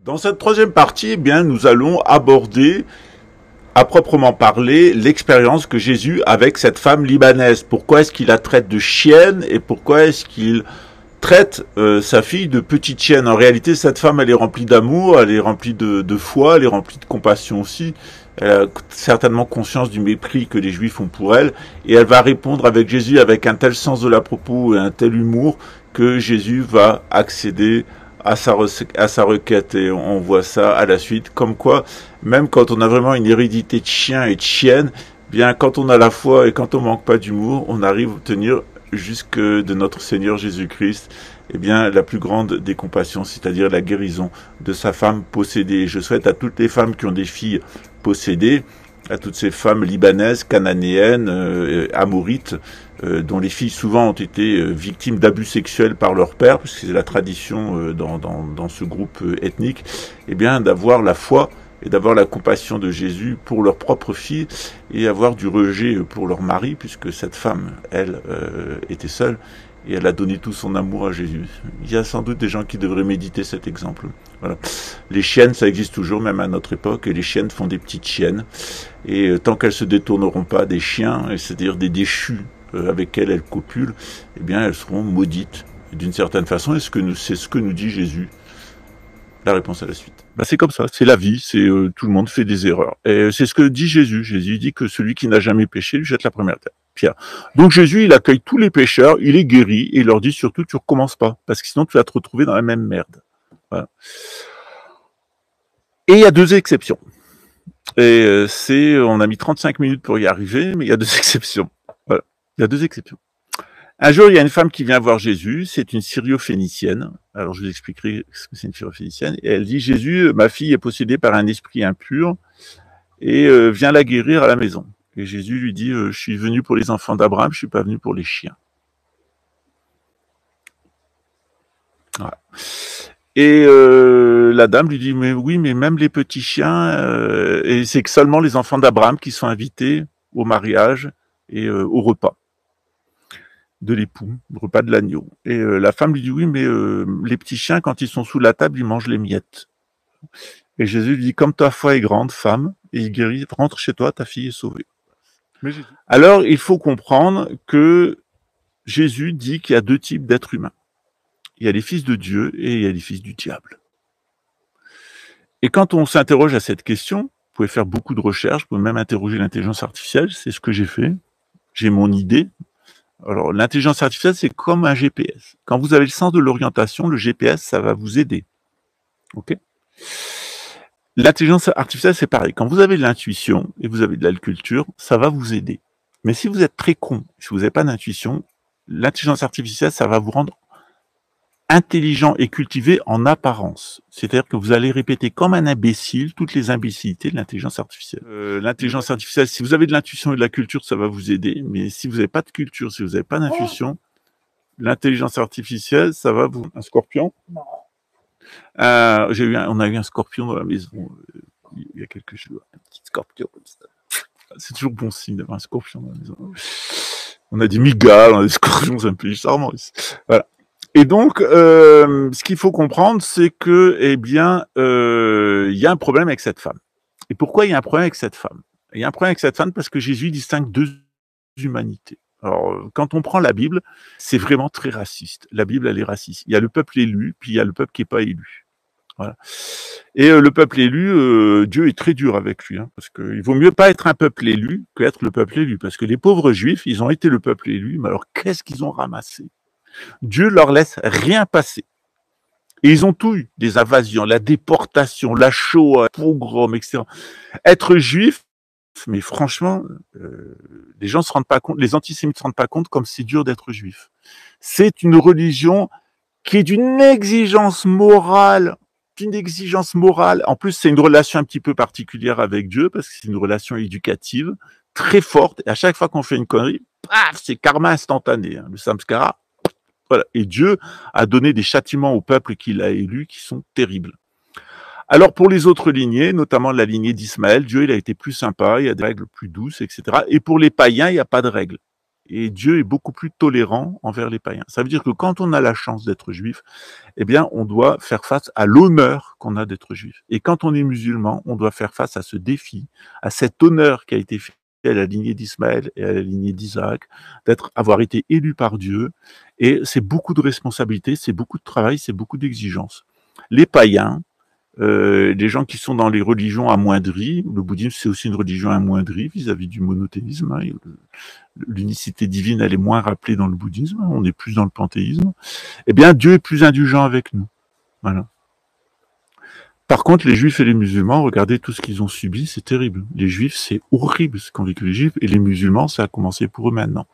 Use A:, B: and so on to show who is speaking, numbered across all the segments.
A: Dans cette troisième partie, eh bien, nous allons aborder, à proprement parler, l'expérience que Jésus a avec cette femme libanaise. Pourquoi est-ce qu'il la traite de chienne et pourquoi est-ce qu'il traite sa fille de petite chienne? En réalité, cette femme, elle est remplie d'amour, elle est remplie de foi, elle est remplie de compassion aussi. Elle a certainement conscience du mépris que les Juifs ont pour elle, et elle va répondre avec Jésus avec un tel sens de la propos et un tel humour que Jésus va accéder à sa requête. Et on voit ça à la suite, comme quoi, même quand on a vraiment une hérédité de chien et de chienne, bien quand on a la foi et quand on manque pas d'humour, on arrive à obtenir jusque de notre Seigneur Jésus-Christ, eh bien, la plus grande des compassions, c'est-à-dire la guérison de sa femme possédée. Je souhaite à toutes les femmes qui ont des filles possédées, à toutes ces femmes libanaises, cananéennes, amorites, dont les filles souvent ont été victimes d'abus sexuels par leur père, puisque c'est la tradition dans ce groupe ethnique, eh bien, d'avoir la foi et d'avoir la compassion de Jésus pour leur propre fille et avoir du rejet pour leur mari, puisque cette femme, elle, était seule et elle a donné tout son amour à Jésus. Il y a sans doute des gens qui devraient méditer cet exemple. Voilà. Les chiennes, ça existe toujours, même à notre époque, et les chiennes font des petites chiennes. Et tant qu'elles se détourneront pas des chiens, c'est-à-dire des déchus avec lesquels elles copulent, eh bien, elles seront maudites d'une certaine façon. Et c'est ce que nous dit Jésus. La réponse à la suite. Ben c'est comme ça, c'est la vie, c'est tout le monde fait des erreurs. Et c'est ce que dit Jésus. Jésus dit que celui qui n'a jamais péché lui jette la première pierre. Donc Jésus, il accueille tous les pécheurs, il les guérit et il leur dit surtout tu recommences pas, parce que sinon tu vas te retrouver dans la même merde. Voilà. Et il y a deux exceptions. Et on a mis 35 minutes pour y arriver, mais il y a deux exceptions. Voilà. Il y a deux exceptions. Un jour, il y a une femme qui vient voir Jésus, c'est une syrio-phénicienne. Alors, je vous expliquerai ce que c'est une syrio-phénicienne. Et elle dit, Jésus, ma fille est possédée par un esprit impur et viens la guérir à la maison. Et Jésus lui dit, je suis venu pour les enfants d'Abraham, je suis pas venu pour les chiens. Voilà. Et la dame lui dit, mais oui, mais même les petits chiens, et c'est que seulement les enfants d'Abraham qui sont invités au mariage et au repas de l'époux, le repas de l'agneau. Et la femme lui dit, oui, mais les petits chiens, quand ils sont sous la table, ils mangent les miettes. Et Jésus lui dit, comme ta foi est grande, femme, et il guérit, rentre chez toi, ta fille est sauvée. Alors, il faut comprendre que Jésus dit qu'il y a deux types d'êtres humains. Il y a les fils de Dieu et il y a les fils du diable. Et quand on s'interroge à cette question, vous pouvez faire beaucoup de recherches, vous pouvez même interroger l'intelligence artificielle, c'est ce que j'ai fait. J'ai mon idée. Alors, l'intelligence artificielle, c'est comme un GPS. Quand vous avez le sens de l'orientation, le GPS, ça va vous aider. Ok ? L'intelligence artificielle, c'est pareil. Quand vous avez de l'intuition et vous avez de la culture, ça va vous aider. Mais si vous êtes très con, si vous n'avez pas d'intuition, l'intelligence artificielle, ça va vous rendre intelligent et cultivé en apparence. C'est-à-dire que vous allez répéter comme un imbécile toutes les imbécilités de l'intelligence artificielle. L'intelligence artificielle, si vous avez de l'intuition et de la culture, ça va vous aider. Mais si vous n'avez pas de culture, si vous n'avez pas d'intuition, l'intelligence artificielle, ça va vous... Un scorpion? Non. On a eu un scorpion dans la maison il y a quelques jours. Un petit scorpion comme ça. C'est toujours bon signe d'avoir un scorpion dans la maison. On a des migales, on a des scorpions, c'est un peu charmant. Voilà. Et donc, ce qu'il faut comprendre, c'est que, eh bien, il y a un problème avec cette femme. Et pourquoi il y a un problème avec cette femme? Il y a un problème avec cette femme parce que Jésus distingue deux humanités. Alors, quand on prend la Bible, c'est vraiment très raciste. La Bible, elle est raciste. Il y a le peuple élu, puis il y a le peuple qui n'est pas élu. Voilà. Et le peuple élu, Dieu est très dur avec lui, hein, parce qu'il vaut mieux pas être un peuple élu qu'être le peuple élu, parce que les pauvres Juifs, ils ont été le peuple élu, mais alors qu'est-ce qu'ils ont ramassé? Dieu leur laisse rien passer. Et ils ont tout eu, des invasions, la déportation, la Shoah, pogrom, etc. Être juif, mais franchement, les gens se rendent pas compte, les antisémites se rendent pas compte comme c'est dur d'être juif. C'est une religion qui est d'une exigence morale. En plus, c'est une relation un petit peu particulière avec Dieu, parce que c'est une relation éducative, très forte. Et à chaque fois qu'on fait une connerie, paf, c'est karma instantané, hein, le samskara. Voilà. Et Dieu a donné des châtiments au peuple qu'il a élu qui sont terribles. Alors pour les autres lignées, notamment la lignée d'Ismaël, Dieu il a été plus sympa, il y a des règles plus douces, etc. Et pour les païens, il n'y a pas de règles. et Dieu est beaucoup plus tolérant envers les païens. Ça veut dire que quand on a la chance d'être juif, eh bien, on doit faire face à l'honneur qu'on a d'être juif. Et quand on est musulman, on doit faire face à ce défi, à cet honneur qui a été fait à la lignée d'Ismaël et à la lignée d'Isaac, avoir été élu par Dieu. Et c'est beaucoup de responsabilités, c'est beaucoup de travail, c'est beaucoup d'exigences. Les païens, les gens qui sont dans les religions amoindries, le bouddhisme c'est aussi une religion amoindrie vis-à-vis du monothéisme, hein, l'unicité divine elle est moins rappelée dans le bouddhisme, on est plus dans le panthéisme, eh bien Dieu est plus indulgent avec nous. Voilà. Par contre, les juifs et les musulmans, regardez tout ce qu'ils ont subi, c'est terrible. Les juifs, c'est horrible ce qu'ont vécu les juifs, et les musulmans, ça a commencé pour eux maintenant.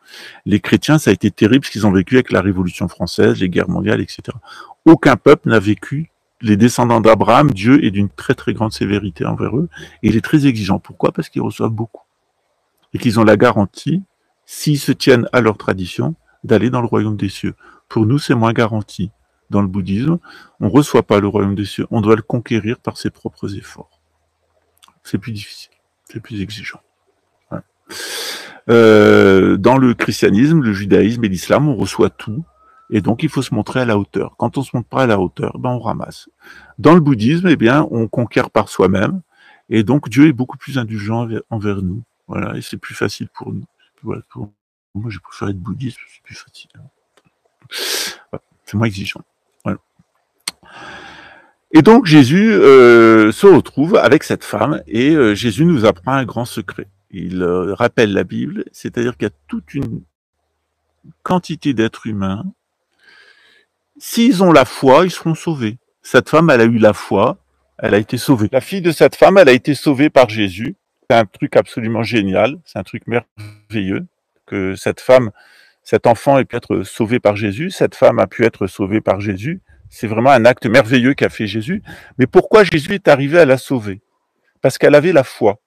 A: Les chrétiens, ça a été terrible ce qu'ils ont vécu avec la Révolution française, les guerres mondiales, etc. Aucun peuple n'a vécu. Les descendants d'Abraham, Dieu est d'une très très grande sévérité envers eux, et il est très exigeant. Pourquoi? Parce qu'ils reçoivent beaucoup. Et qu'ils ont la garantie, s'ils se tiennent à leur tradition, d'aller dans le royaume des cieux. Pour nous, c'est moins garanti. Dans le bouddhisme, on ne reçoit pas le royaume des cieux, on doit le conquérir par ses propres efforts. C'est plus difficile, c'est plus exigeant. Ouais. Dans le christianisme, le judaïsme et l'islam, on reçoit tout, et donc il faut se montrer à la hauteur. Quand on se montre pas à la hauteur, ben on ramasse. Dans le bouddhisme, eh bien, on conquiert par soi-même, et donc Dieu est beaucoup plus indulgent envers nous. Voilà, et c'est plus facile pour nous. Voilà, moi, j'ai préféré être bouddhiste, c'est plus facile. Voilà, c'est moins exigeant. Voilà. Et donc Jésus se retrouve avec cette femme et Jésus nous apprend un grand secret. Il rappelle la Bible, c'est-à-dire qu'il y a toute une quantité d'êtres humains. S'ils ont la foi, ils seront sauvés. Cette femme, elle a eu la foi, elle a été sauvée. La fille de cette femme, elle a été sauvée par Jésus. C'est un truc absolument génial, c'est un truc merveilleux que cette femme, cet enfant ait pu être sauvé par Jésus, cette femme a pu être sauvée par Jésus. C'est vraiment un acte merveilleux qu'a fait Jésus. Mais pourquoi Jésus est arrivé à la sauver? Parce qu'elle avait la foi.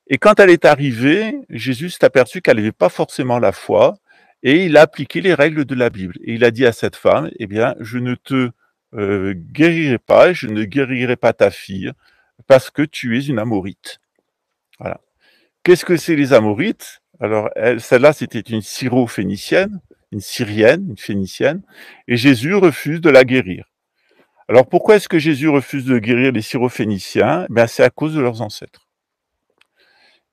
A: Et quand elle est arrivée, Jésus s'est aperçu qu'elle n'avait pas forcément la foi, et il a appliqué les règles de la Bible. Et il a dit à cette femme, eh bien, je ne te guérirai pas, je ne guérirai pas ta fille, parce que tu es une Amorite. Voilà. Qu'est-ce que c'est les Amorites? Alors, celle-là, c'était une syro-phénicienne, une syrienne, une phénicienne, et Jésus refuse de la guérir. Alors, pourquoi est-ce que Jésus refuse de guérir les syrophéniciens? Ben, c'est à cause de leurs ancêtres.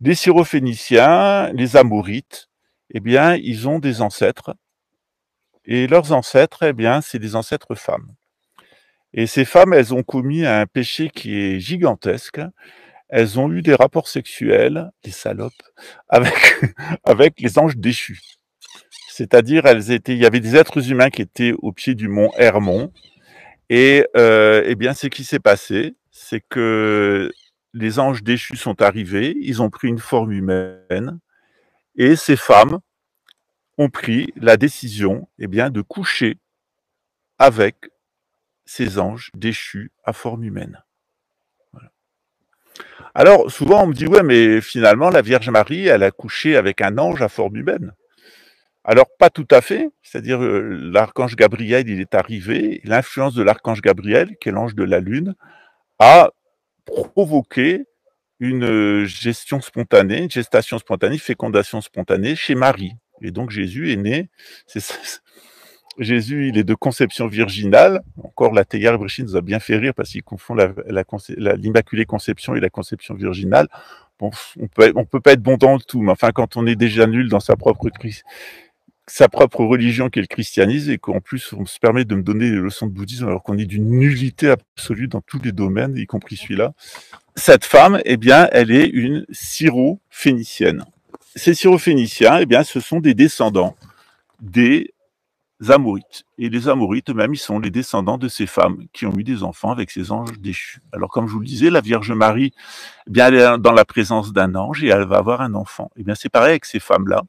A: Les syrophéniciens, les Amorites, eh bien, ils ont des ancêtres, et leurs ancêtres, eh bien, c'est des ancêtres femmes. Et ces femmes, elles ont commis un péché qui est gigantesque. Elles ont eu des rapports sexuels, les salopes, avec, avec les anges déchus. C'est-à-dire, il y avait des êtres humains qui étaient au pied du mont Hermon, et eh bien, ce qui s'est passé, c'est que les anges déchus sont arrivés, ils ont pris une forme humaine, et ces femmes ont pris la décision, eh bien, de coucher avec ces anges déchus à forme humaine. Voilà. Alors, souvent, on me dit, ouais, mais finalement, la Vierge Marie, elle a couché avec un ange à forme humaine. Alors, pas tout à fait, c'est-à-dire l'archange Gabriel, il est arrivé, l'influence de l'archange Gabriel, qui est l'ange de la Lune, a provoqué une gestation spontanée, fécondation spontanée chez Marie. Et donc Jésus est né, Jésus, il est de conception virginale. Encore la Teilhard Bréchin nous a bien fait rire parce qu'il confond l'Immaculée Conception et la conception virginale. Bon, on peut pas être bon dans le tout, mais enfin, quand on est déjà nul dans sa propre religion qui est le christianisme et qu'en plus on se permet de me donner des leçons de bouddhisme alors qu'on est d'une nullité absolue dans tous les domaines, y compris celui-là. Cette femme, eh bien, elle est une syro-phénicienne. Ces syro-phéniciens, eh bien, ce sont des descendants des Amorites. Et les Amorites, même, ils sont les descendants de ces femmes qui ont eu des enfants avec ces anges déchus. Alors, comme je vous le disais, la Vierge Marie, eh bien, elle est dans la présence d'un ange et elle va avoir un enfant. Eh bien, c'est pareil avec ces femmes-là.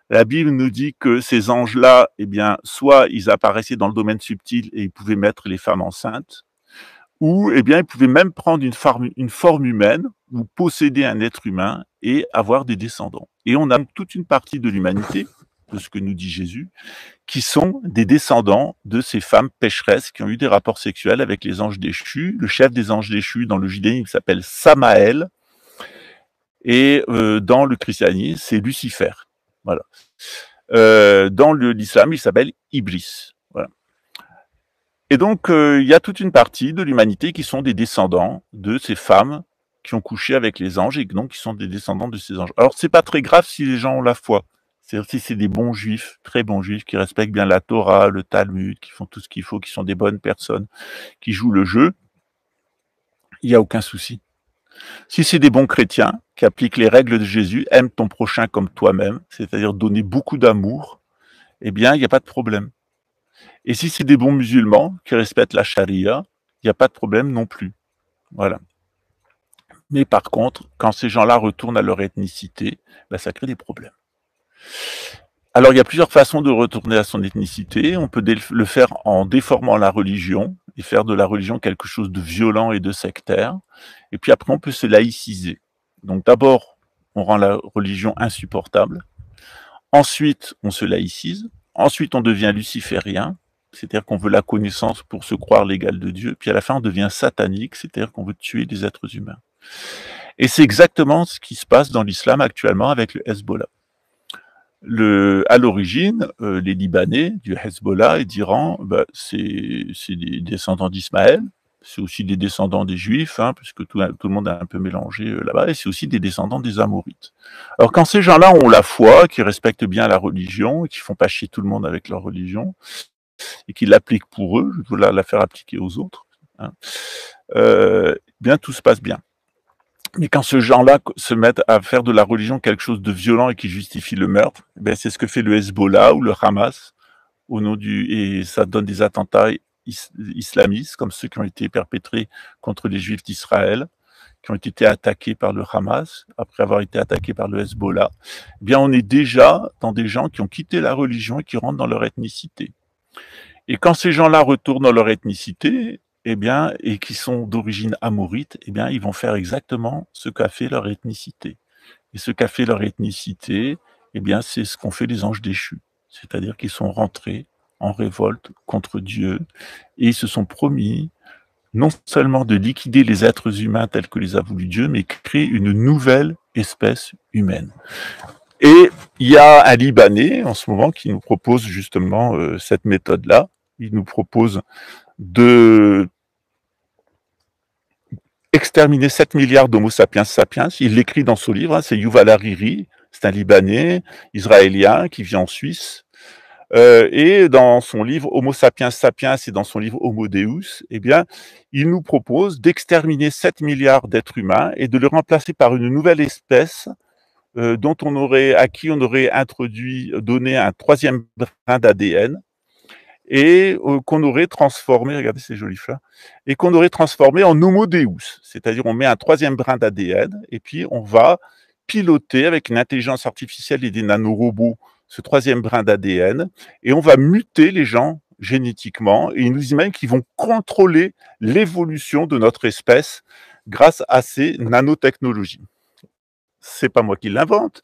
A: La Bible nous dit que ces anges-là, eh bien, soit ils apparaissaient dans le domaine subtil et ils pouvaient mettre les femmes enceintes, ou, eh bien, ils pouvaient même prendre une forme humaine ou posséder un être humain et avoir des descendants. Et on a toute une partie de l'humanité, de ce que nous dit Jésus, qui sont des descendants de ces femmes pécheresses qui ont eu des rapports sexuels avec les anges déchus. Le chef des anges déchus dans le judaïsme s'appelle Samaël, et dans le christianisme, c'est Lucifer. Voilà. Dans l'islam, il s'appelle Iblis. Voilà. Et donc, il y a toute une partie de l'humanité qui sont des descendants de ces femmes qui ont couché avec les anges et donc qui sont des descendants de ces anges. Alors, c'est pas très grave si les gens ont la foi. C'est-à-dire si c'est des bons juifs, très bons juifs, qui respectent bien la Torah, le Talmud, qui font tout ce qu'il faut, qui sont des bonnes personnes, qui jouent le jeu, il n'y a aucun souci. Si c'est des bons chrétiens, qui appliquent les règles de Jésus, aime ton prochain comme toi-même, c'est-à-dire donner beaucoup d'amour, eh bien, il n'y a pas de problème. Et si c'est des bons musulmans qui respectent la charia, il n'y a pas de problème non plus. Voilà. Mais par contre, quand ces gens-là retournent à leur ethnicité, ben, ça crée des problèmes. Alors, il y a plusieurs façons de retourner à son ethnicité. On peut le faire en déformant la religion et faire de la religion quelque chose de violent et de sectaire. Et puis après, on peut se laïciser. Donc d'abord, on rend la religion insupportable. Ensuite, on se laïcise. Ensuite, on devient luciférien, c'est-à-dire qu'on veut la connaissance pour se croire l'égal de Dieu. Puis à la fin, on devient satanique, c'est-à-dire qu'on veut tuer des êtres humains. Et c'est exactement ce qui se passe dans l'islam actuellement avec le Hezbollah. À l'origine, les Libanais du Hezbollah et d'Iran, bah, c'est des descendants d'Ismaël, c'est aussi des descendants des Juifs, hein, puisque tout le monde a un peu mélangé là-bas, et c'est aussi des descendants des Amorites. Alors quand ces gens-là ont la foi, qui respectent bien la religion, et qui font pas chier tout le monde avec leur religion, et qui l'appliquent pour eux, je veux la faire appliquer aux autres, hein, bien tout se passe bien. Mais quand ces gens-là se mettent à faire de la religion quelque chose de violent et qui justifie le meurtre, ben c'est ce que fait le Hezbollah ou le Hamas au nom et ça donne des attentats islamistes comme ceux qui ont été perpétrés contre les Juifs d'Israël, qui ont été attaqués par le Hamas après avoir été attaqués par le Hezbollah. Eh bien, on est déjà dans des gens qui ont quitté la religion et qui rentrent dans leur ethnicité. Et quand ces gens-là retournent dans leur ethnicité, eh bien, et qui sont d'origine amorite, eh bien, ils vont faire exactement ce qu'a fait leur ethnicité. Et ce qu'a fait leur ethnicité, eh bien, c'est ce qu'ont fait les anges déchus. C'est-à-dire qu'ils sont rentrés en révolte contre Dieu et ils se sont promis non seulement de liquider les êtres humains tels que les a voulu Dieu, mais créer une nouvelle espèce humaine. Et il y a un Libanais en ce moment qui nous propose justement cette méthode-là. Il nous propose de exterminer 7 milliards d'Homo sapiens sapiens. Il l'écrit dans son livre, hein, c'est Yuval Hariri, c'est un Libanais, israélien, qui vit en Suisse. Et dans son livre Homo sapiens sapiens et dans son livre Homo Deus, eh bien, il nous propose d'exterminer 7 milliards d'êtres humains et de les remplacer par une nouvelle espèce à qui on aurait donné un troisième brin d'ADN, et qu'on aurait transformé, regardez ces jolies fleurs, et qu'on aurait transformé en Homo Deus, c'est-à-dire on met un troisième brin d'ADN, et puis on va piloter avec une intelligence artificielle et des nanorobots ce troisième brin d'ADN, et on va muter les gens génétiquement, et ils nous imaginent qu'ils vont contrôler l'évolution de notre espèce grâce à ces nanotechnologies. C'est pas moi qui l'invente.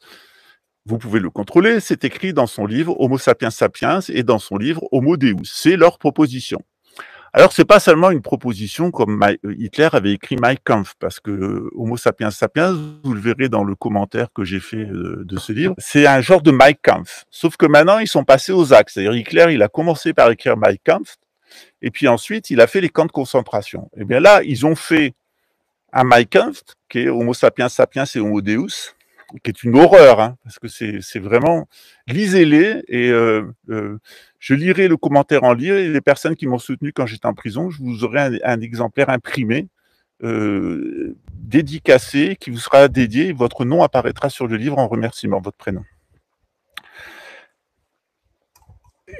A: Vous pouvez le contrôler, c'est écrit dans son livre Homo sapiens sapiens et dans son livre Homo Deus. C'est leur proposition. Alors, c'est pas seulement une proposition comme Hitler avait écrit Mein Kampf, parce que Homo sapiens sapiens, vous le verrez dans le commentaire que j'ai fait de ce livre, c'est un genre de Mein Kampf. Sauf que maintenant, ils sont passés aux actes. C'est-à-dire, Hitler, il a commencé par écrire Mein Kampf, et puis ensuite, il a fait les camps de concentration. Et bien là, ils ont fait un Mein Kampf, qui est Homo sapiens sapiens et Homo Deus, qui est une horreur, hein, parce que c'est vraiment... Lisez-les, et je lirai le commentaire en lire, et les personnes qui m'ont soutenu quand j'étais en prison, je vous aurai un exemplaire imprimé, dédicacé, qui vous sera dédié, et votre nom apparaîtra sur le livre en remerciement, votre prénom.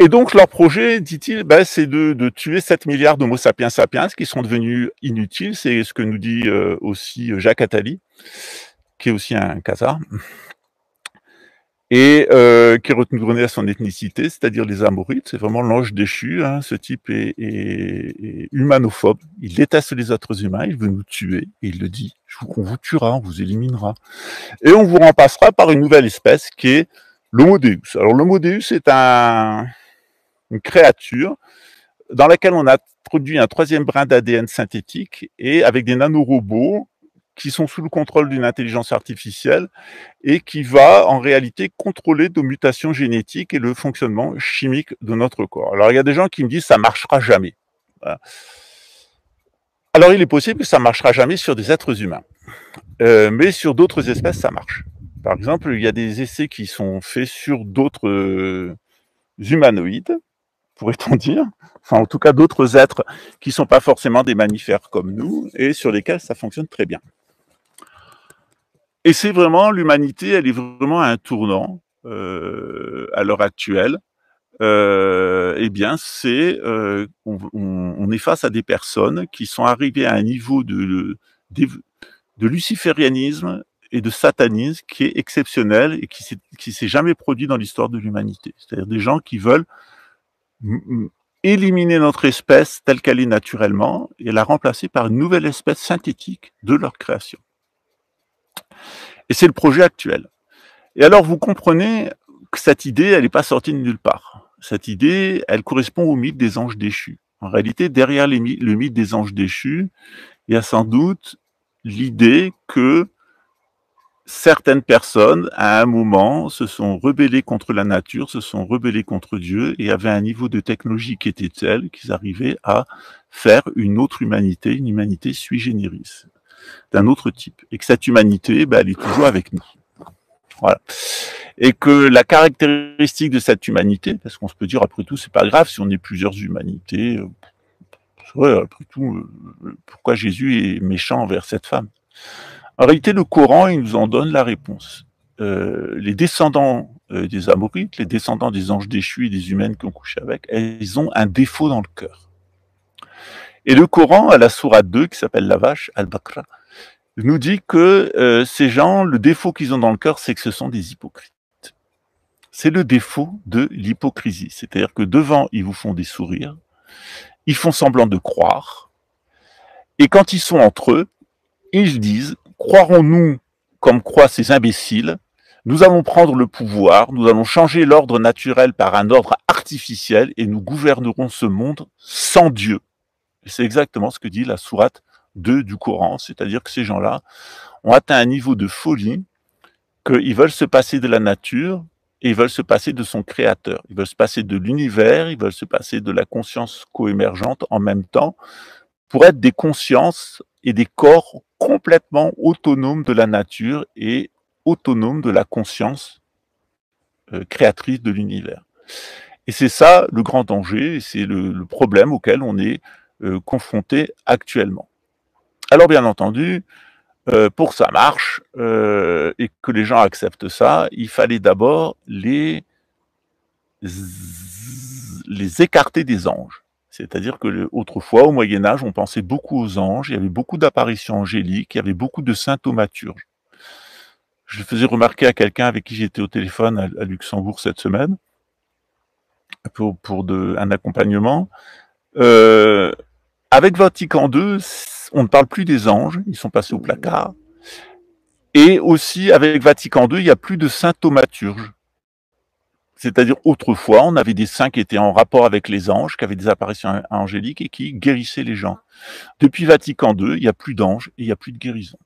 A: Et donc, leur projet, dit-il, ben, c'est de tuer 7 milliards d'Homo sapiens sapiens, qui sont devenus inutiles, c'est ce que nous dit aussi Jacques Attali, qui est aussi un khazar, et qui est retourné à son ethnicité, c'est-à-dire les Amorites. C'est vraiment l'ange déchu, hein. Ce type est humanophobe, il déteste les êtres humains, il veut nous tuer, et il le dit, on vous tuera, on vous éliminera, et on vous remplacera par une nouvelle espèce qui est l'Homo Deus. Alors l'Homo Deus est une créature dans laquelle on a introduit un troisième brin d'ADN synthétique, et avec des nanorobots qui sont sous le contrôle d'une intelligence artificielle et qui va en réalité contrôler nos mutations génétiques et le fonctionnement chimique de notre corps. Alors il y a des gens qui me disent ça marchera jamais. Voilà. Alors il est possible que ça marchera jamais sur des êtres humains, mais sur d'autres espèces ça marche. Par exemple, il y a des essais qui sont faits sur d'autres humanoïdes, pourrait-on dire, enfin en tout cas d'autres êtres qui ne sont pas forcément des mammifères comme nous, et sur lesquels ça fonctionne très bien. Et c'est vraiment, l'humanité, elle est vraiment à un tournant à l'heure actuelle. Eh bien, on est face à des personnes qui sont arrivées à un niveau de luciférianisme et de satanisme qui est exceptionnel et qui s'est jamais produit dans l'histoire de l'humanité. C'est-à-dire des gens qui veulent éliminer notre espèce telle qu'elle est naturellement et la remplacer par une nouvelle espèce synthétique de leur création. Et c'est le projet actuel. Et alors, vous comprenez que cette idée, elle n'est pas sortie de nulle part. Cette idée, elle correspond au mythe des anges déchus. En réalité, derrière le mythe des anges déchus, il y a sans doute l'idée que certaines personnes, à un moment, se sont rebellées contre la nature, se sont rebellées contre Dieu et avaient un niveau de technologie qui était tel qu'ils arrivaient à faire une autre humanité, une humanité sui generis, d'un autre type. Et que cette humanité, elle est toujours avec nous. Voilà. Et que la caractéristique de cette humanité, parce qu'on se peut dire, après tout, c'est pas grave si on est plusieurs humanités, c'est vrai, après tout, pourquoi Jésus est méchant envers cette femme? En réalité, le Coran, il nous en donne la réponse. Les descendants des Amorites, les descendants des anges déchus et des humaines qui ont couché avec, ils ont un défaut dans le cœur. Et le Coran, à la sourate 2, qui s'appelle la vache, Al-Baqarah, nous dit que ces gens, le défaut qu'ils ont dans le cœur, c'est que ce sont des hypocrites. C'est le défaut de l'hypocrisie. C'est-à-dire que devant, ils vous font des sourires, ils font semblant de croire, et quand ils sont entre eux, ils disent, croirons-nous comme croient ces imbéciles, nous allons prendre le pouvoir, nous allons changer l'ordre naturel par un ordre artificiel, et nous gouvernerons ce monde sans Dieu. Et c'est exactement ce que dit la sourate 2 du Coran, c'est-à-dire que ces gens-là ont atteint un niveau de folie qu'ils veulent se passer de la nature et ils veulent se passer de son créateur. Ils veulent se passer de l'univers, ils veulent se passer de la conscience coémergente en même temps pour être des consciences et des corps complètement autonomes de la nature et autonomes de la conscience créatrice de l'univers. Et c'est ça le grand danger, c'est le problème auquel on est confronté actuellement. Alors bien entendu, pour que ça marche et que les gens acceptent ça, il fallait d'abord les écarter des anges. C'est-à-dire que autrefois, au Moyen-Âge, on pensait beaucoup aux anges, il y avait beaucoup d'apparitions angéliques, il y avait beaucoup de saints thaumaturges. Je faisais remarquer à quelqu'un avec qui j'étais au téléphone à Luxembourg cette semaine, pour un accompagnement. Avec Vatican II, on ne parle plus des anges, ils sont passés au placard. Et aussi, avec Vatican II, il n'y a plus de saints thaumaturges. C'est-à-dire, autrefois, on avait des saints qui étaient en rapport avec les anges, qui avaient des apparitions angéliques et qui guérissaient les gens. Depuis Vatican II, il n'y a plus d'anges et il n'y a plus de guérison.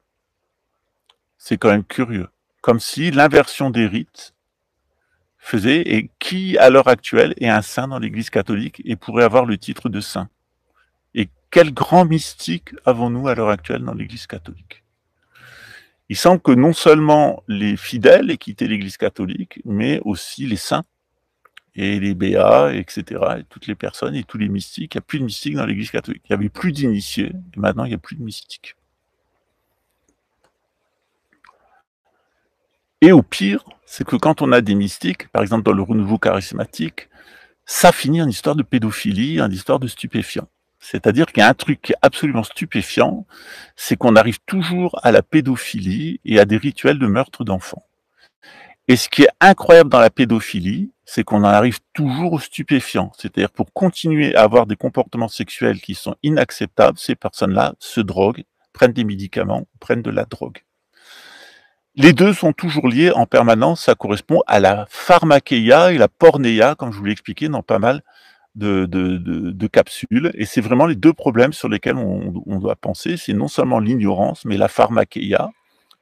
A: C'est quand même curieux. Comme si l'inversion des rites faisait, et qui, à l'heure actuelle, est un saint dans l'Église catholique et pourrait avoir le titre de saint. Et quel grand mystique avons-nous à l'heure actuelle dans l'Église catholique? Il semble que non seulement les fidèles aient quitté l'Église catholique, mais aussi les saints et les béats, etc., et toutes les personnes et tous les mystiques. Il n'y a plus de mystiques dans l'Église catholique. Il n'y avait plus d'initiés, et maintenant il n'y a plus de mystiques. Et au pire, c'est que quand on a des mystiques, par exemple dans le renouveau charismatique, ça finit en histoire de pédophilie, en histoire de stupéfiants. C'est-à-dire qu'il y a un truc qui est absolument stupéfiant, c'est qu'on arrive toujours à la pédophilie et à des rituels de meurtre d'enfants. Et ce qui est incroyable dans la pédophilie, c'est qu'on en arrive toujours aux stupéfiants. C'est-à-dire pour continuer à avoir des comportements sexuels qui sont inacceptables, ces personnes-là se droguent, prennent des médicaments, prennent de la drogue. Les deux sont toujours liés en permanence, ça correspond à la pharmakeia et la pornéia, comme je vous l'ai expliqué dans pas mal de capsules. Et c'est vraiment les deux problèmes sur lesquels on doit penser. C'est non seulement l'ignorance, mais la pharmakeia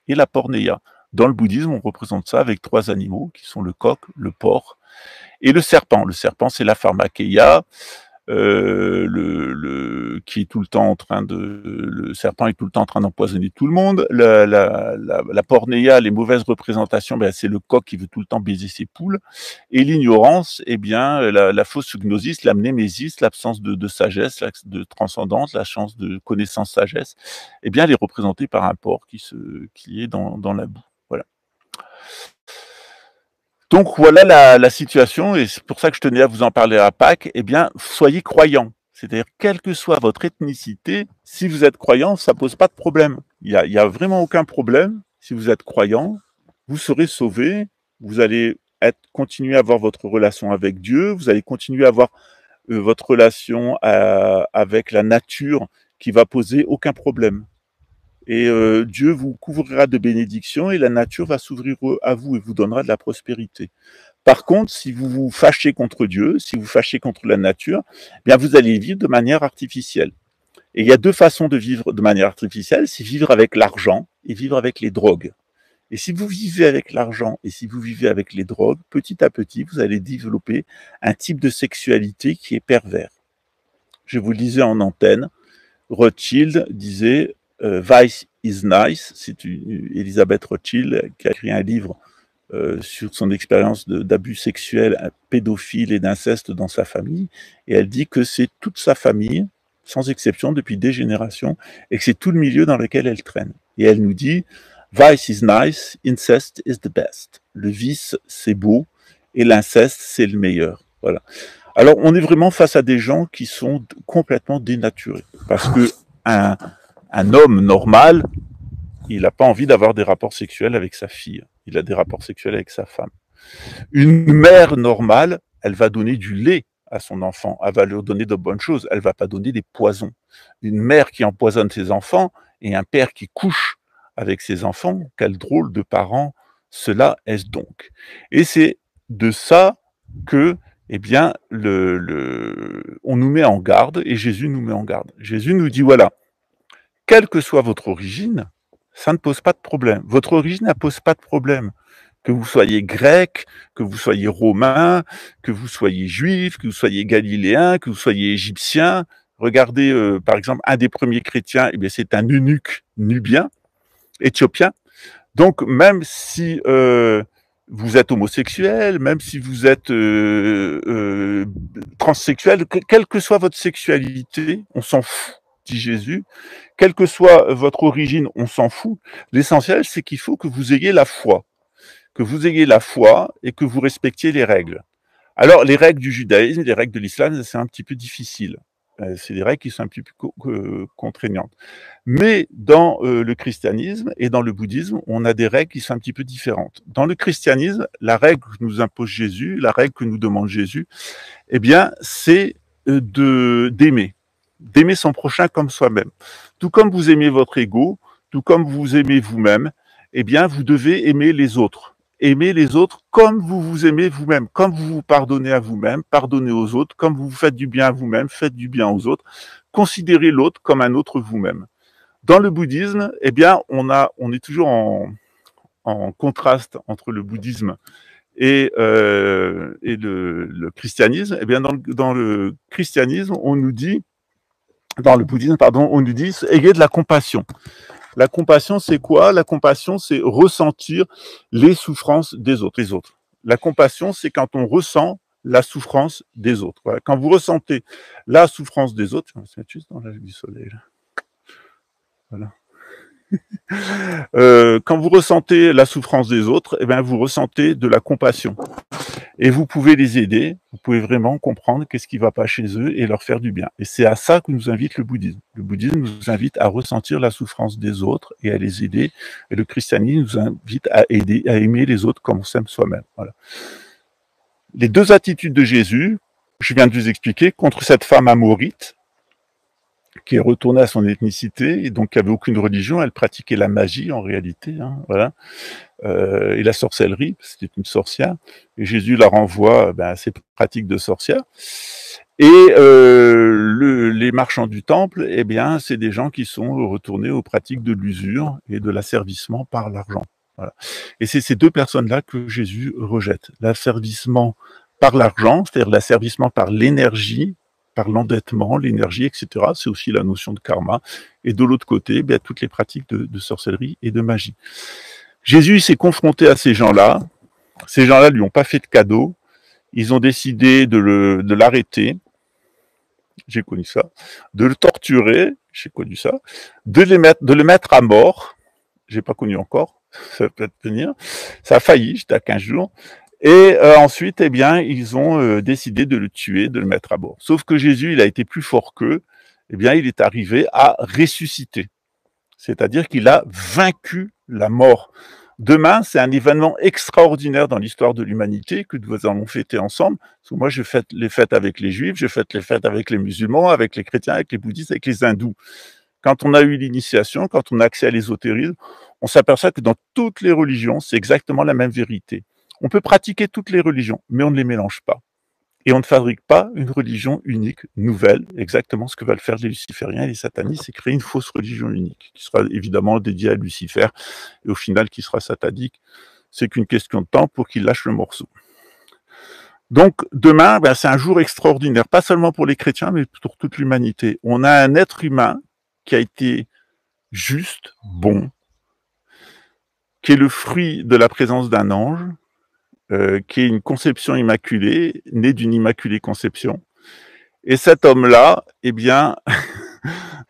A: et la pornéia. Dans le bouddhisme, on représente ça avec 3 animaux, qui sont le coq, le porc et le serpent. Le serpent, c'est la pharmakeia, qui est tout le temps en train le serpent est tout le temps en train d'empoisonner tout le monde. La pornéia, les mauvaises représentations, ben, c'est le coq qui veut tout le temps baiser ses poules. Et l'ignorance, eh bien, la fausse gnosis, la mnémésis, l'absence de sagesse, de transcendance, la chance de connaissance sagesse, eh bien, elle est représentée par un porc qui est dans la boue. Voilà. Donc voilà la situation, et c'est pour ça que je tenais à vous en parler à Pâques. Eh bien, soyez croyants. C'est-à-dire, quelle que soit votre ethnicité, si vous êtes croyant, ça pose pas de problème. Il y a vraiment aucun problème. Si vous êtes croyant, vous serez sauvés. Vous allez continuer à avoir votre relation avec Dieu. Vous allez continuer à avoir votre relation avec la nature qui va poser aucun problème. Et Dieu vous couvrira de bénédictions et la nature va s'ouvrir à vous et vous donnera de la prospérité. Par contre, si vous vous fâchez contre Dieu, si vous fâchez contre la nature, eh bien vous allez vivre de manière artificielle. Et il y a 2 façons de vivre de manière artificielle, c'est vivre avec l'argent et vivre avec les drogues. Et si vous vivez avec l'argent et si vous vivez avec les drogues, petit à petit, vous allez développer un type de sexualité qui est pervers. Je vous le disais en antenne, Rothschild disait Vice is nice, c'est Elisabeth Rothschild qui a écrit un livre sur son expérience d'abus sexuels, pédophiles et d'inceste dans sa famille, et elle dit que c'est toute sa famille, sans exception, depuis des générations, et que c'est tout le milieu dans lequel elle traîne. Et elle nous dit Vice is nice, incest is the best. Le vice, c'est beau, et l'inceste, c'est le meilleur. Voilà. Alors, on est vraiment face à des gens qui sont complètement dénaturés, parce que un homme normal, il n'a pas envie d'avoir des rapports sexuels avec sa fille. Il a des rapports sexuels avec sa femme. Une mère normale, elle va donner du lait à son enfant. Elle va leur donner de bonnes choses. Elle va pas donner des poisons. Une mère qui empoisonne ses enfants et un père qui couche avec ses enfants, quel drôle de parents cela est-ce donc. Et c'est de ça que, eh bien, on nous met en garde et Jésus nous met en garde. Jésus nous dit, voilà, quelle que soit votre origine, ça ne pose pas de problème. Votre origine ne pose pas de problème. Que vous soyez grec, que vous soyez romain, que vous soyez juif, que vous soyez galiléen, que vous soyez égyptien. Regardez, par exemple, un des premiers chrétiens, eh bien, c'est un eunuque nubien, éthiopien. Donc, même si vous êtes homosexuel, même si vous êtes transsexuel, quelle que soit votre sexualité, on s'en fout, dit Jésus. Quelle que soit votre origine, on s'en fout. L'essentiel, c'est qu'il faut que vous ayez la foi. Que vous ayez la foi et que vous respectiez les règles. Alors, les règles du judaïsme, les règles de l'islam, c'est un petit peu difficile. C'est des règles qui sont un petit peu contraignantes. Mais dans le christianisme et dans le bouddhisme, on a des règles qui sont un petit peu différentes. Dans le christianisme, la règle que nous impose Jésus, la règle que nous demande Jésus, eh bien, c'est d'aimer son prochain comme soi-même. Tout comme vous aimez votre ego, tout comme vous aimez vous-même, eh bien, vous devez aimer les autres. Aimez les autres comme vous vous aimez vous-même, comme vous vous pardonnez à vous-même, pardonnez aux autres, comme vous faites du bien à vous-même, faites du bien aux autres. Considérez l'autre comme un autre vous-même. Dans le bouddhisme, eh bien, on est toujours en contraste entre le bouddhisme et le christianisme. Eh bien, dans le christianisme, dans le bouddhisme, pardon, on nous dit ayez de la compassion. La compassion, c'est quoi? La compassion, c'est ressentir les souffrances des autres. La compassion, c'est quand on ressent la souffrance des autres. Voilà. Quand vous ressentez la souffrance des autres, je vais me mettre juste dans l'âge du soleil. Là. Voilà. Quand vous ressentez la souffrance des autres, eh bien, vous ressentez de la compassion. Et vous pouvez les aider, vous pouvez vraiment comprendre qu'est-ce qui ne va pas chez eux et leur faire du bien. Et c'est à ça que nous invite le bouddhisme. Le bouddhisme nous invite à ressentir la souffrance des autres et à les aider. Et le christianisme nous invite à aimer les autres comme on s'aime soi-même. Voilà. Les 2 attitudes de Jésus, je viens de vous expliquer, contre cette femme amorite, qui est retournée à son ethnicité et donc qui avait aucune religion, elle pratiquait la magie en réalité, hein, voilà, et la sorcellerie, c'était une sorcière, et Jésus la renvoie à ses pratiques de sorcière. Et les marchands du temple, eh bien, c'est des gens qui sont retournés aux pratiques de l'usure et de l'asservissement par l'argent. Voilà. Et c'est ces deux personnes-là que Jésus rejette. L'asservissement par l'argent, c'est-à-dire l'asservissement par l'énergie, par l'endettement, l'énergie, etc. C'est aussi la notion de karma. Et de l'autre côté, eh bien, toutes les pratiques de sorcellerie et de magie. Jésus s'est confronté à ces gens-là. Ces gens-là lui ont pas fait de cadeau. Ils ont décidé de l'arrêter. J'ai connu ça, de le torturer, j'ai connu ça, de le mettre à mort, j'ai pas connu encore, ça peut tenir, ça a failli, j'étais à 15 jours, et ensuite, eh bien, ils ont décidé de le tuer, de le mettre à mort. Sauf que Jésus, il a été plus fort qu'eux, eh bien, il est arrivé à ressusciter, c'est-à-dire qu'il a vaincu la mort. Demain, c'est un événement extraordinaire dans l'histoire de l'humanité que nous allons fêter ensemble. Parce que moi, je fête les fêtes avec les juifs, je fête les fêtes avec les musulmans, avec les chrétiens, avec les bouddhistes, avec les hindous. Quand on a eu l'initiation, quand on a accès à l'ésotérisme, on s'aperçoit que dans toutes les religions, c'est exactement la même vérité. On peut pratiquer toutes les religions, mais on ne les mélange pas. Et on ne fabrique pas une religion unique, nouvelle, exactement ce que veulent faire les lucifériens et les satanistes, c'est créer une fausse religion unique, qui sera évidemment dédiée à Lucifer, et au final qui sera satanique. C'est qu'une question de temps pour qu'il lâche le morceau. Donc demain, ben, c'est un jour extraordinaire, pas seulement pour les chrétiens, mais pour toute l'humanité. On a un être humain qui a été juste, bon, qui est le fruit de la présence d'un ange, qui est une conception immaculée, née d'une immaculée conception. Et cet homme-là, eh bien,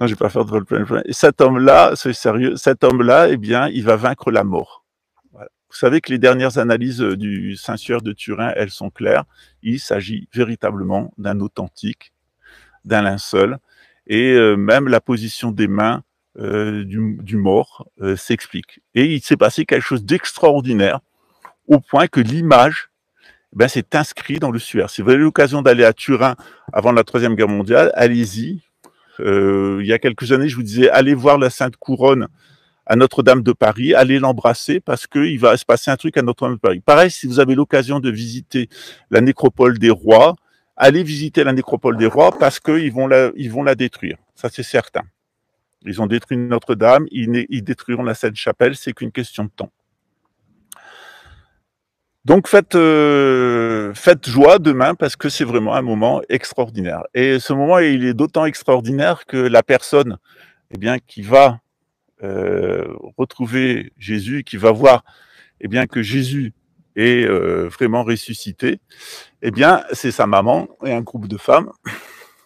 A: non, je vais pas faire de roleplay. Et cet homme-là, c'est sérieux, cet homme-là, eh bien, il va vaincre la mort. Voilà. Vous savez que les dernières analyses du Saint-Suaire de Turin, elles sont claires. Il s'agit véritablement d'un authentique, d'un linceul, et même la position des mains du mort s'explique. Et il s'est passé quelque chose d'extraordinaire, au point que l'image, ben, c'est inscrit dans le suaire. Si vous avez l'occasion d'aller à Turin avant la Troisième Guerre mondiale, allez-y. Il y a quelques années, je vous disais, allez voir la Sainte Couronne à Notre-Dame de Paris, allez l'embrasser parce qu'il va se passer un truc à Notre-Dame de Paris. Pareil, si vous avez l'occasion de visiter la nécropole des rois, allez visiter la nécropole des rois parce qu'ils vont la détruire. Ça, c'est certain. Ils ont détruit Notre-Dame, ils détruiront la Sainte-Chapelle, c'est qu'une question de temps. Donc faites joie demain parce que c'est vraiment un moment extraordinaire. Et ce moment, il est d'autant extraordinaire que la personne, eh bien, qui va retrouver Jésus, qui va voir, eh bien, que Jésus est vraiment ressuscité, eh bien, c'est sa maman et un groupe de femmes.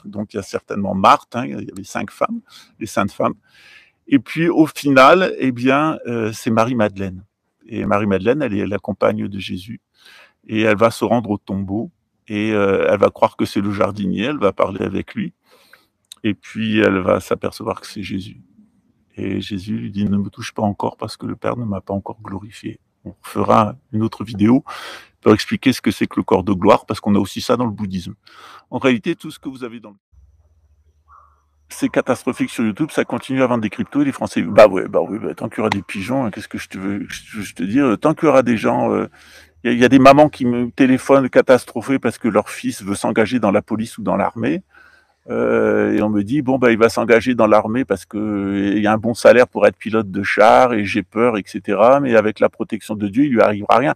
A: Donc il y a certainement Marthe, hein, il y avait 5 femmes, les saintes femmes. Et puis au final, eh bien, c'est Marie-Madeleine. Et Marie-Madeleine, elle est la compagne de Jésus. Et elle va se rendre au tombeau. Et elle va croire que c'est le jardinier. Elle va parler avec lui. Et puis, elle va s'apercevoir que c'est Jésus. Et Jésus lui dit, ne me touche pas encore parce que le Père ne m'a pas encore glorifié. On fera une autre vidéo pour expliquer ce que c'est que le corps de gloire, parce qu'on a aussi ça dans le bouddhisme. En réalité, tout ce que vous avez dans le... C'est catastrophique sur YouTube, ça continue à vendre des cryptos et les Français, bah oui, tant qu'il y aura des pigeons, hein, qu'est-ce que je te dis, tant qu'il y aura des gens, il y a des mamans qui me téléphonent catastrophées parce que leur fils veut s'engager dans la police ou dans l'armée, et on me dit, bon, bah, il va s'engager dans l'armée parce que il y a un bon salaire pour être pilote de char et j'ai peur, etc., mais avec la protection de Dieu, il lui arrivera rien.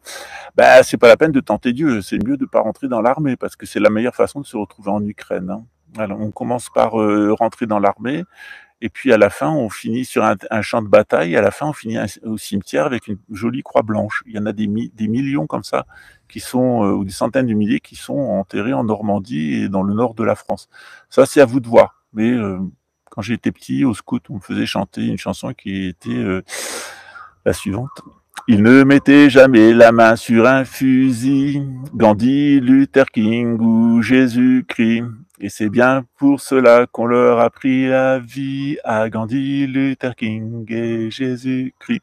A: Bah, c'est pas la peine de tenter Dieu, c'est mieux de pas rentrer dans l'armée parce que c'est la meilleure façon de se retrouver en Ukraine, hein. Alors, on commence par rentrer dans l'armée, et puis à la fin, on finit sur un champ de bataille, et à la fin, on finit au cimetière avec une jolie croix blanche. Il y en a des millions comme ça, qui sont, ou des centaines de milliers, qui sont enterrés en Normandie et dans le nord de la France. Ça, c'est à vous de voir. Mais quand j'étais petit, au scout, on me faisait chanter une chanson qui était la suivante. Il ne mettait jamais la main sur un fusil, Gandhi, Luther King ou Jésus-Christ. Et c'est bien pour cela qu'on leur a pris la vie à Gandhi, Luther King et Jésus-Christ.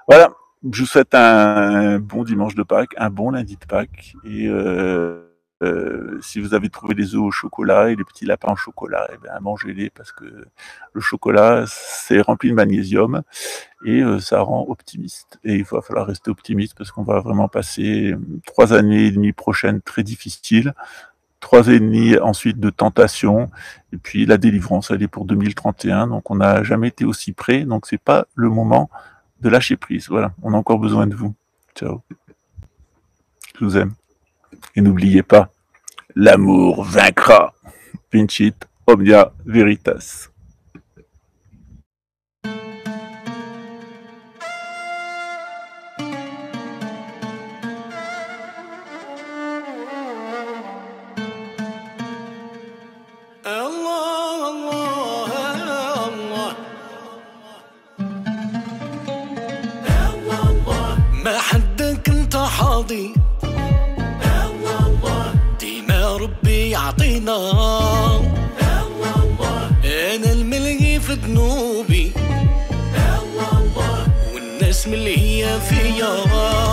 A: Voilà, je vous souhaite un bon dimanche de Pâques, un bon lundi de Pâques. Et si vous avez trouvé des œufs au chocolat et des petits lapins au chocolat, eh bien mangez-les parce que le chocolat, c'est rempli de magnésium et ça rend optimiste. Et il va falloir rester optimiste parce qu'on va vraiment passer 3 années et demie prochaines très difficiles. 3 ans et demi ensuite de tentation, et puis la délivrance, elle est pour 2031, donc on n'a jamais été aussi près, donc c'est pas le moment de lâcher prise. Voilà, on a encore besoin de vous. Ciao. Je vous aime. Et n'oubliez pas, l'amour vaincra. Vincit omnia veritas.
B: ما حدك انت حاضي ديما ربي يعطينا انا الملهي في ذنوبي والناس من اللي هي فيا